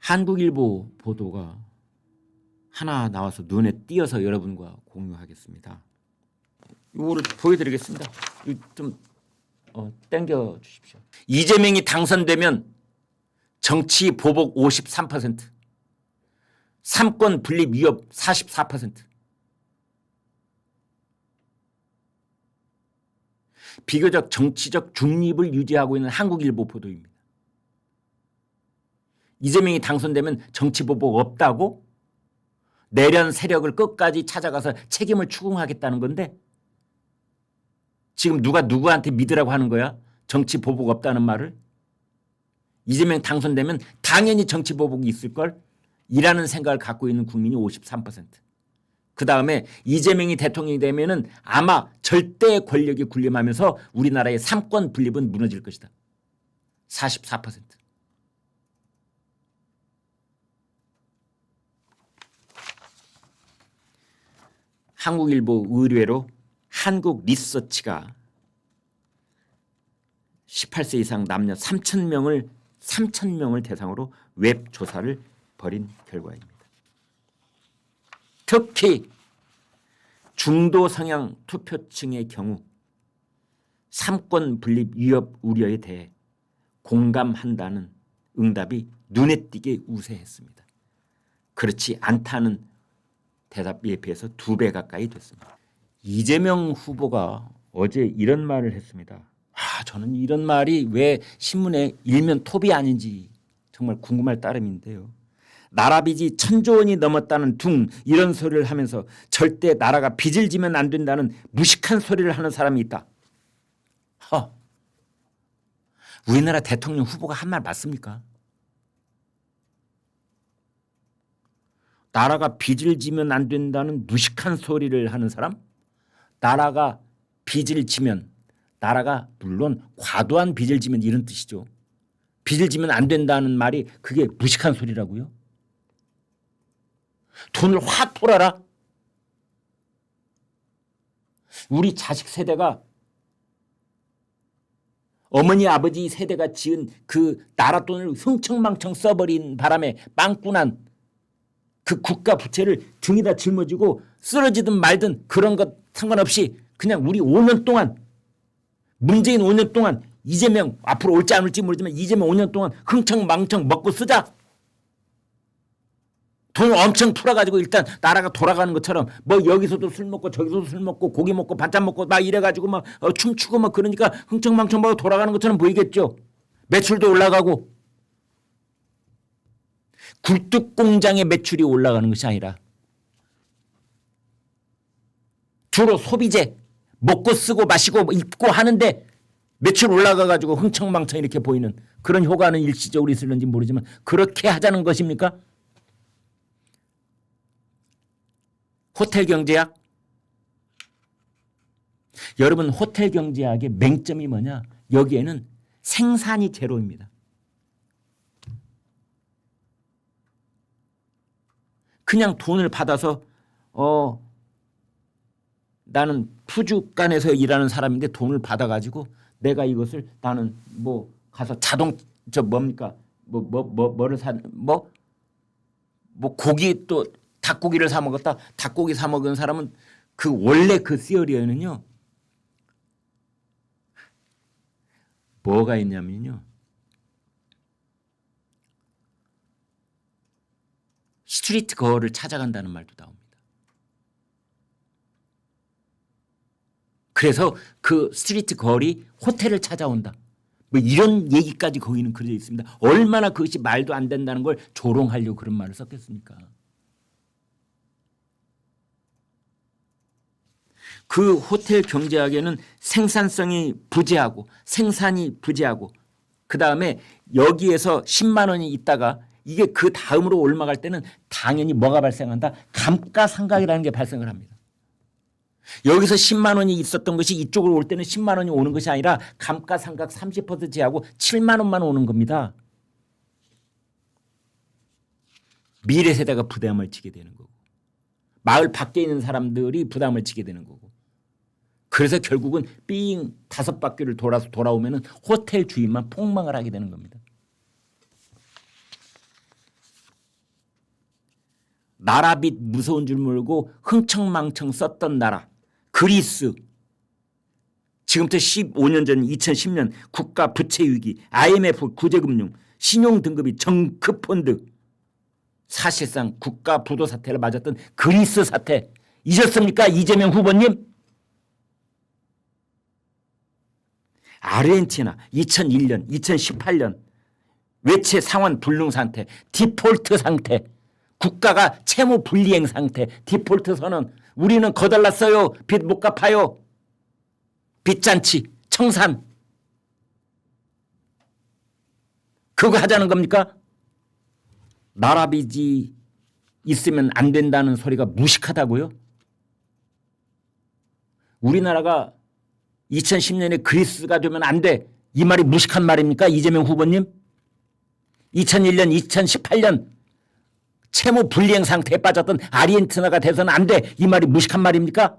한국일보 보도가 하나 나와서 눈에 띄어서 여러분과 공유하겠습니다. 이거를 보여드리겠습니다. 이거 좀 땡겨 주십시오. 이재명이 당선되면 정치 보복 53%, 삼권 분립 위협 44%. 비교적 정치적 중립을 유지하고 있는 한국일보 보도입니다. 이재명이 당선되면 정치 보복 없다고 내련 세력을 끝까지 찾아가서 책임을 추궁하겠다는 건데 지금 누가 누구한테 믿으라고 하는 거야? 정치 보복 없다는 말을? 이재명 당선되면 당연히 정치 보복이 있을걸? 이라는 생각을 갖고 있는 국민이 53%. 그다음에 이재명이 대통령이 되면은 아마 절대 권력이 군림하면서 우리나라의 삼권 분립은 무너질 것이다. 44%. 한국일보 의뢰로 한국리서치가 18세 이상 남녀 3,000명을 대상으로 웹 조사를 벌인 결과입니다. 특히 중도 성향 투표층의 경우 삼권 분립 위협 우려에 대해 공감한다는 응답이 눈에 띄게 우세했습니다. 그렇지 않다는 대답에 비해서 2배 가까이 됐습니다. 이재명 후보가 어제 이런 말을 했습니다. 저는 이런 말이 왜 신문에 일면 톱이 아닌지 정말 궁금할 따름인데요. 나라 빚이 1,000조 원이 넘었다는 둥 이런 소리를 하면서 절대 나라가 빚을 지면 안 된다는 무식한 소리를 하는 사람이 있다. 우리나라 대통령 후보가 한 말 맞습니까? 나라가 빚을 지면 안 된다는 무식한 소리를 하는 사람? 나라가 빚을 지면 나라가 물론 과도한 빚을 지면 이런 뜻이죠. 빚을 지면 안 된다는 말이 그게 무식한 소리라고요? 돈을 확 풀어라. 우리 자식 세대가 어머니 아버지 세대가 지은 그 나라 돈을 흥청망청 써버린 바람에 빵꾸난 그 국가 부채를 등에다 짊어지고 쓰러지든 말든 그런 것 상관없이 그냥 우리 5년 동안 문재인 5년 동안 이재명 앞으로 올지 안 올지 모르지만 이재명 5년 동안 흥청망청 먹고 쓰자. 돈을 엄청 풀어가지고 일단 나라가 돌아가는 것처럼 뭐 여기서도 술 먹고 저기서도 술 먹고 고기 먹고 반찬 먹고 막 이래가지고 막 춤추고 막 그러니까 흥청망청 먹고 돌아가는 것처럼 보이겠죠. 매출도 올라가고 굴뚝공장의 매출이 올라가는 것이 아니라 주로 소비재 먹고 쓰고 마시고 입고 하는데 매출 올라가가지고 흥청망청 이렇게 보이는 그런 효과는 일시적으로 있을는지 모르지만 그렇게 하자는 것입니까? 호텔 경제학? 여러분 호텔 경제학의 맹점이 뭐냐? 여기에는 생산이 제로입니다. 그냥 돈을 받아서 나는 푸주간에서 일하는 사람인데 돈을 받아가지고 내가 이것을 나는 뭐 가서 뭐를 고기 또 닭고기를 사 먹었다. 닭고기 사 먹은 사람은 그 원래 그 시어리에는요 뭐가 있냐면요 스트리트 거를 찾아간다는 말도 나옵니다. 그래서 그 스트리트 걸이 호텔을 찾아온다. 뭐 이런 얘기까지 거기는 그려져 있습니다. 얼마나 그것이 말도 안 된다는 걸 조롱하려고 그런 말을 썼겠습니까? 그 호텔 경제학에는 생산성이 부재하고 생산이 부재하고 그다음에 여기에서 10만 원이 있다가 이게 그 다음으로 올라갈 때는 당연히 뭐가 발생한다? 감가상각이라는 게 발생을 합니다. 여기서 10만 원이 있었던 것이 이쪽으로 올 때는 10만 원이 오는 것이 아니라 감가상각 30% 제하고 7만 원만 오는 겁니다. 미래 세대가 부담을 지게 되는 거고 마을 밖에 있는 사람들이 부담을 지게 되는 거고 그래서 결국은 삥 5바퀴를 돌아서 돌아오면 호텔 주인만 폭망을 하게 되는 겁니다. 나라빚 무서운 줄 모르고 흥청망청 썼던 나라 그리스. 지금부터 15년 전 2010년 국가 부채 위기, IMF 구제금융, 신용등급이 정크펀드, 사실상 국가 부도 사태를 맞았던 그리스 사태 잊었습니까? 이재명 후보님? 아르헨티나 2001년, 2018년 외채 상환 불능 상태, 디폴트 상태, 국가가 채무 불이행 상태, 디폴트 선언. 우리는 거덜났어요. 빚 못 갚아요. 빚잔치, 청산. 그거 하자는 겁니까? 나라 빚이 있으면 안 된다는 소리가 무식하다고요? 우리나라가 2010년에 그리스가 되면 안 돼. 이 말이 무식한 말입니까? 이재명 후보님? 2001년, 2018년 채무 불이행 상태에 빠졌던 아르헨티나가 돼서는 안 돼. 이 말이 무식한 말입니까?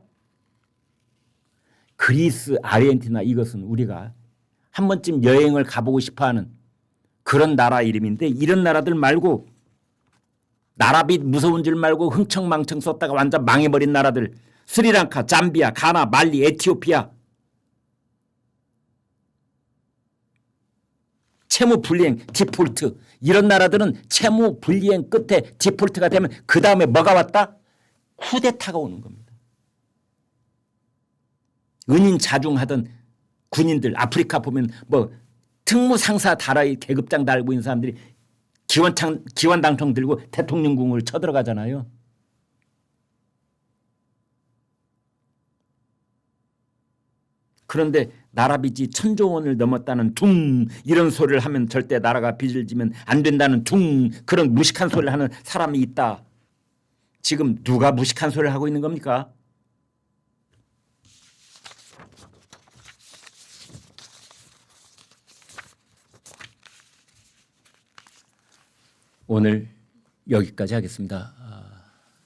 그리스, 아르헨티나 이것은 우리가 한 번쯤 여행을 가보고 싶어하는 그런 나라 이름인데 이런 나라들 말고 나라빚 무서운 줄 말고 흥청망청 썼다가 완전 망해버린 나라들 스리랑카, 잠비아, 가나, 말리, 에티오피아 채무 불이행, 디폴트 이런 나라들은 채무 불이행 끝에 디폴트가 되면 그 다음에 뭐가 왔다? 쿠데타가 오는 겁니다. 은인 자중하던 군인들 아프리카 보면 뭐 특무상사 달아의 계급장 달고 있는 사람들이 기관당총 들고 대통령궁을 쳐들어가잖아요. 그런데 나라 빚이 1,000조 원을 넘었다는 둥 이런 소리를 하면 절대 나라가 빚을 지면 안 된다는 둥 그런 무식한 소리를 하는 사람이 있다. 지금 누가 무식한 소리를 하고 있는 겁니까? 오늘 여기까지 하겠습니다.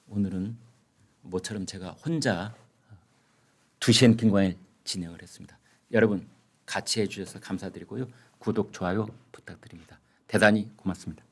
오늘은 모처럼 제가 혼자 2시엔 킹과의 진행을 했습니다. 여러분 같이 해주셔서 감사드리고요. 구독, 좋아요 부탁드립니다. 대단히 고맙습니다.